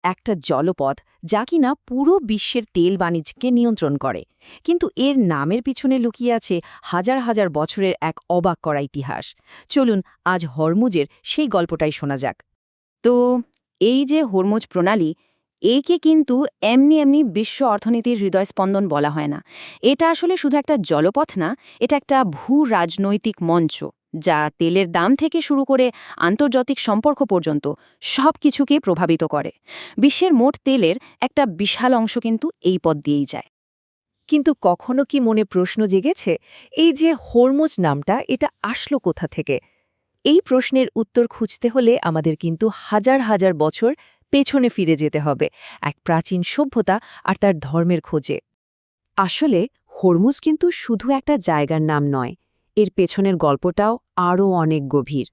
একটা জলপথ যা কিনা পুরো বিশ্বের তেল বাণিজ্যকে নিয়ন্ত্রণ করে, কিন্তু এর নামের পিছনে লুকিয়ে আছে হাজার হাজার বছরের এক অবাক করা ইতিহাস। চলুন আজ হরমুজের সেই গল্পটাই শোনা যাক। তো এই যে হরমুজ প্রণালী, একে কিন্তু এমনি এমনি বিশ্ব অর্থনীতির হৃদয়স্পন্দন বলা হয় না। এটা আসলে শুধু একটা জলপথ না, এটা একটা ভূ রাজনৈতিক মঞ্চ, যা তেলের দাম থেকে শুরু করে আন্তর্জাতিক সম্পর্ক পর্যন্ত সব কিছুকে প্রভাবিত করে। বিশ্বের মোট তেলের একটা বিশাল অংশ কিন্তু এই পথ দিয়েই যায়। কিন্তু কখনো কি মনে প্রশ্ন জেগেছে, এই যে হরমুজ নামটা এটা আসলো কোথা থেকে? এই প্রশ্নের উত্তর খুঁজতে হলে আমাদের কিন্তু হাজার হাজার বছর পেছনে ফিরে যেতে হবে, এক প্রাচীন সভ্যতা আর তার ধর্মের খোঁজে। আসলে হরমুজ কিন্তু শুধু একটা জায়গার নাম নয়, এর পেছনের গল্পটাও আরও অনেক গভীর।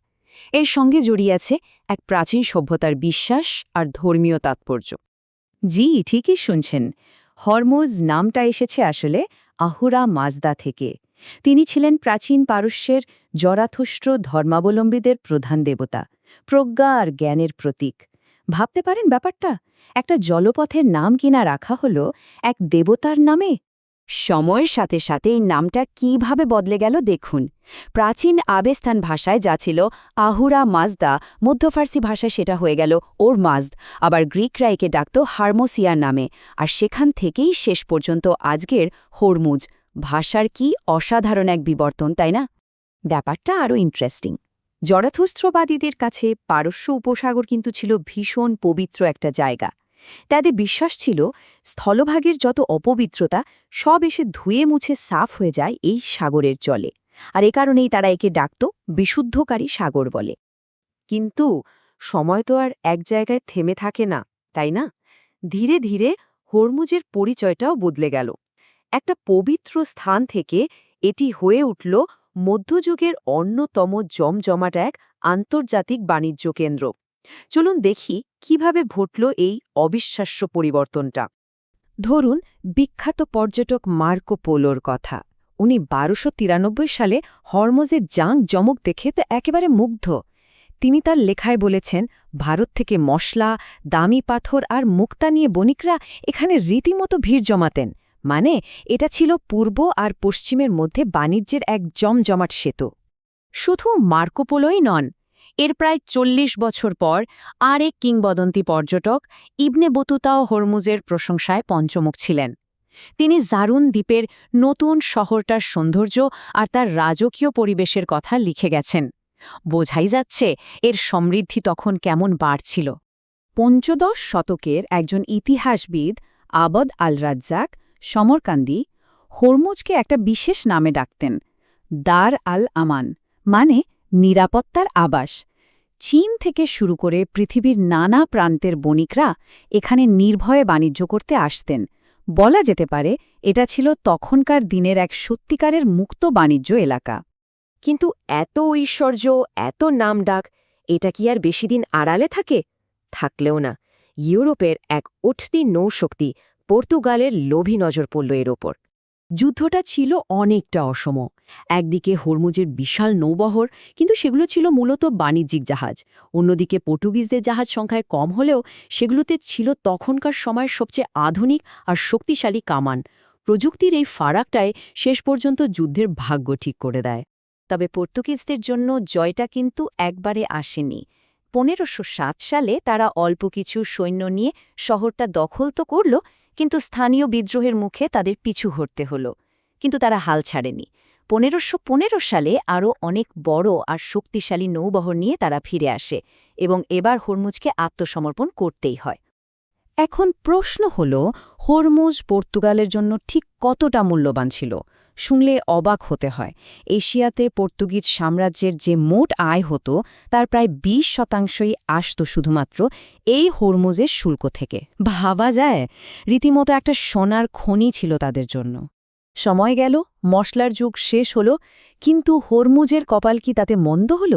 এর সঙ্গে জড়িয়ে আছে এক প্রাচীন সভ্যতার বিশ্বাস আর ধর্মীয় তাৎপর্য। জি, ঠিকই শুনছেন। হরমুজ নামটা এসেছে আসলে আহুরা মাজদা থেকে। তিনি ছিলেন প্রাচীন পারস্যের জরাথুস্ট্র ধর্মাবলম্বীদের প্রধান দেবতা, প্রজ্ঞা আর জ্ঞানের প্রতীক। ভাবতে পারেন ব্যাপারটা, একটা জলপথের নাম কিনা রাখা হলো এক দেবতার নামে। সময়ের সাথে সাথে এই নামটা কিভাবে বদলে গেল দেখুন। প্রাচীন আবেস্তান ভাষায় যা ছিল আহুরা মাজদা, মধ্য ফার্সি ভাষায় সেটা হয়ে গেল ওর মাজদ, আবার গ্রিকরা একে ডাকত হারমোসিয়া নামে, আর সেখান থেকেই শেষ পর্যন্ত আজকের হরমুজ। ভাষার কি অসাধারণ এক বিবর্তন, তাই না? ব্যাপারটা আরও ইন্টারেস্টিং। জরাথুস্ত্রবাদীদের কাছে পারস্য উপসাগর কিন্তু ছিল ভীষণ পবিত্র একটা জায়গা। তাদের বিশ্বাস ছিল স্থলভাগের যত অপবিত্রতা সব এসে ধুয়ে মুছে সাফ হয়ে যায় এই সাগরের জলে, আর এ কারণেই তারা একে ডাকত বিশুদ্ধকারী সাগর বলে। কিন্তু সময় তো আর এক জায়গায় থেমে থাকে না, তাই না? ধীরে ধীরে হরমুজের পরিচয়টাও বদলে গেল। একটা পবিত্র স্থান থেকে এটি হয়ে উঠল মধ্যযুগের অন্যতম জমজমাট এক আন্তর্জাতিক বাণিজ্য কেন্দ্র। চলুন দেখি কিভাবে ঘটল এই অবিশ্বাস্য পরিবর্তনটা। ধরুন বিখ্যাত পর্যটক মার্কো পোলোর কথা। উনি ১২৯৩ সালে হরমুজের জাঁকজমক দেখে তো একেবারে মুগ্ধ। তিনি তার লেখায় বলেছেন, ভারত থেকে মশলা, দামি পাথর আর মুক্তা নিয়ে বণিকরা এখানে রীতিমতো ভিড় জমাতেন। মানে এটা ছিল পূর্ব আর পশ্চিমের মধ্যে বাণিজ্যের এক জমজমাট সেতু। শুধু মার্কো পোলোই নন, এর প্রায় ৪০ বছর পর আর এক কিংবদন্তি পর্যটক ইবনে বতুতাও হরমুজের প্রশংসায় পঞ্চমুখ ছিলেন। তিনি জারুন দ্বীপের নতুন শহরটার সৌন্দর্য আর তার রাজকীয় পরিবেশের কথা লিখে গেছেন। বোঝাই যাচ্ছে এর সমৃদ্ধি তখন কেমন বাড়ছিল। পঞ্চদশ শতকের একজন ইতিহাসবিদ আবদ আল রাজ্জাক সমরকান্দি হরমুজকে একটা বিশেষ নামে ডাকতেন, দার আল আমান, মানে নিরাপত্তার আবাস। চীন থেকে শুরু করে পৃথিবীর নানা প্রান্তের বণিকরা এখানে নির্ভয়ে বাণিজ্য করতে আসতেন। বলা যেতে পারে এটা ছিল তখনকার দিনের এক সত্যিকারের মুক্ত বাণিজ্য এলাকা। কিন্তু এত ঐশ্বর্য, এত নামডাক, এটা কি আর বেশিদিন আড়ালে থাকে? থাকলেও না। ইউরোপের এক উঠতি নৌশক্তি পর্তুগালের লোভী নজর পড়ল এর ওপর। যুদ্ধটা ছিল অনেকটা অসম। একদিকে হরমুজের বিশাল নৌবহর, কিন্তু সেগুলো ছিল মূলত বাণিজ্যিক জাহাজ। অন্যদিকে পর্তুগিজদের জাহাজ সংখ্যায় কম হলেও সেগুলোতে ছিল তখনকার সময়ের সবচেয়ে আধুনিক আর শক্তিশালী কামান। প্রযুক্তির এই ফারাকটায় শেষ পর্যন্ত যুদ্ধের ভাগ্য ঠিক করে দেয়। তবে পর্তুগিজদের জন্য জয়টা কিন্তু একবারে আসেনি। ১৫০৭ সালে তারা অল্প কিছু সৈন্য নিয়ে শহরটা দখল তো করল, কিন্তু স্থানীয় বিদ্রোহের মুখে তাদের পিছু হটতে হল। কিন্তু তারা হাল ছাড়েনি। ১৫১৫ সালে আরও অনেক বড় আর শক্তিশালী নৌবহর নিয়ে তারা ফিরে আসে, এবং এবার হরমুজকে আত্মসমর্পণ করতেই হয়। এখন প্রশ্ন হল, হরমুজ পর্তুগালের জন্য ঠিক কতটা মূল্যবান ছিল? শুনলে অবাক হতে হয়। এশিয়াতে পর্তুগিজ সাম্রাজ্যের যে মোট আয় হতো তার প্রায় ২০% আসত শুধুমাত্র এই হরমুজের শুল্ক থেকে। ভাবা যায়, রীতিমতো একটা সোনার খনি ছিল তাদের জন্য। সময় গেল, মশলার যুগ শেষ হল, কিন্তু হরমুজের কপাল কি তাতে মন্দ হল?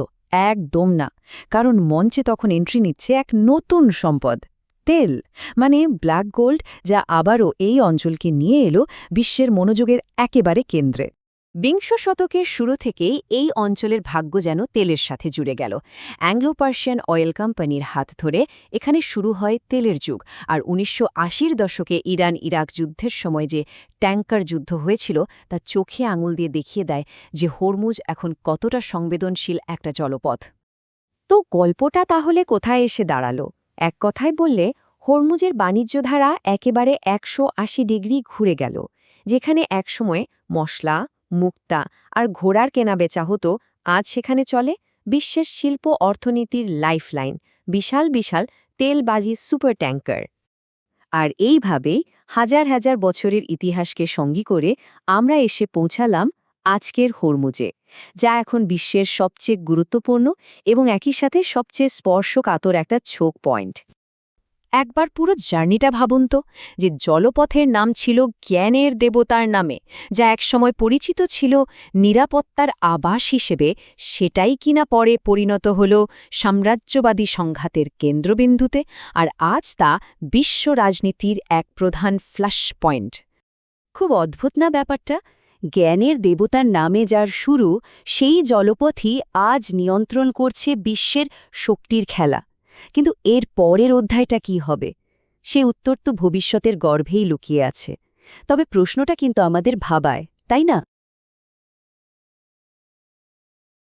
একদম না। কারণ মঞ্চে তখন এন্ট্রি নিচ্ছে এক নতুন সম্পদ, তেল, মানে ব্ল্যাক গোল্ড, যা আবারও এই অঞ্চলকে নিয়ে এলো বিশ্বের মনোযোগের একেবারে কেন্দ্রে। বিংশ শতকের শুরু থেকেই এই অঞ্চলের ভাগ্য যেন তেলের সাথে জুড়ে গেল। অ্যাংলো পার্সিয়ান অয়েল কোম্পানির হাত ধরে এখানে শুরু হয় তেলের যুগ। আর ১৯৮০-র দশকে ইরান ইরাক যুদ্ধের সময় যে ট্যাঙ্কার যুদ্ধ হয়েছিল তা চোখে আঙুল দিয়ে দেখিয়ে দেয় যে হরমুজ এখন কতটা সংবেদনশীল একটা জলপথ। তো গল্পটা তাহলে কোথায় এসে দাঁড়ালো? এক কথায় বললে হরমুজের বাণিজ্যধারা একেবারে ১৮০ ডিগ্রি ঘুরে গেল। যেখানে একসময় মশলা, মুক্তা আর ঘোড়ার কেনাবেচা হতো, আজ সেখানে চলে বিশ্বের শিল্প অর্থনীতির লাইফলাইন, বিশাল বিশাল তেলবাজি সুপার ট্যাঙ্কার। আর এইভাবেই হাজার হাজার বছরের ইতিহাসকে সঙ্গী করে আমরা এসে পৌঁছালাম আজকের হরমুজে, যা এখন বিশ্বের সবচেয়ে গুরুত্বপূর্ণ এবং একই সাথে সবচেয়ে স্পর্শকাতর একটা ছোক পয়েন্ট। একবার পুরো জার্নিটা ভাবুন তো, যে জলপথের নাম ছিল জ্ঞানের দেবতার নামে, যা একসময় পরিচিত ছিল নিরাপত্তার আবাস হিসেবে, সেটাই কিনা পরে পরিণত হল সাম্রাজ্যবাদী সংঘাতের কেন্দ্রবিন্দুতে, আর আজ তা বিশ্ব রাজনীতির এক প্রধান ফ্ল্যাশ পয়েন্ট। খুব অদ্ভুত না ব্যাপারটা? জ্ঞানের দেবতার নামে যার শুরু, সেই জলপথই আজ নিয়ন্ত্রণ করছে বিশ্বের শক্তির খেলা। কিন্তু এর পরের অধ্যায়টা কি হবে? সে উত্তর তো ভবিষ্যতের গর্ভেই লুকিয়ে আছে। তবে প্রশ্নটা কিন্তু আমাদের ভাবায়, তাই না?